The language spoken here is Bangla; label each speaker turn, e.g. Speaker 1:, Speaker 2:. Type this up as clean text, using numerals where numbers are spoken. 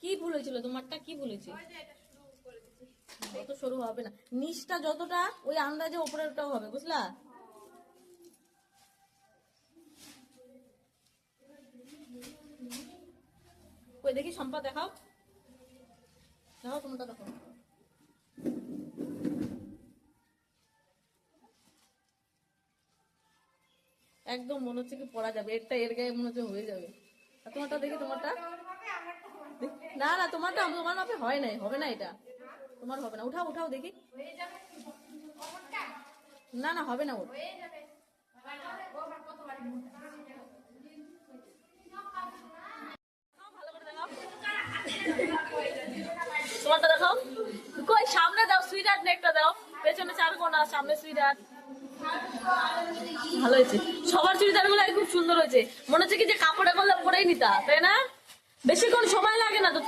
Speaker 1: কি ভুল হয়েছিল তোমারটা? কি ভুল হয়েছে? অত সরু হবে না, নিচটা যতটা ওই আন্দাজে ওপরেরটাও হবে, বুঝলা? ওই দেখি সম্পা দেখাও, দেখাও তোমারটা দেখো। একদম মনে হচ্ছে কি পড়া যাবে, একটা এর গায়ে মনে হচ্ছে হয়ে যাবে। আর তোমারটা দেখি, তোমারটা। না না, তোমারটা তোমার মাপে হয় নাই, হবে না এটা, তোমার হবে না। উঠাও উঠাও দেখি। না না, হবে না ওর। তোমারটা দেখাও। কই সামনে দাও, সুইট আর্ট নেকটা দাও, পেছনে চার কোনা, সামনে সুইট আর্ট। ভালো হয়েছে, সবার চুড়িদার গুলো খুব সুন্দর হয়েছে। মনে হচ্ছে কি যে কাপড়ে করলে পরেই নিতা, তাই না? বেশিক্ষণ সময় লাগে না তো।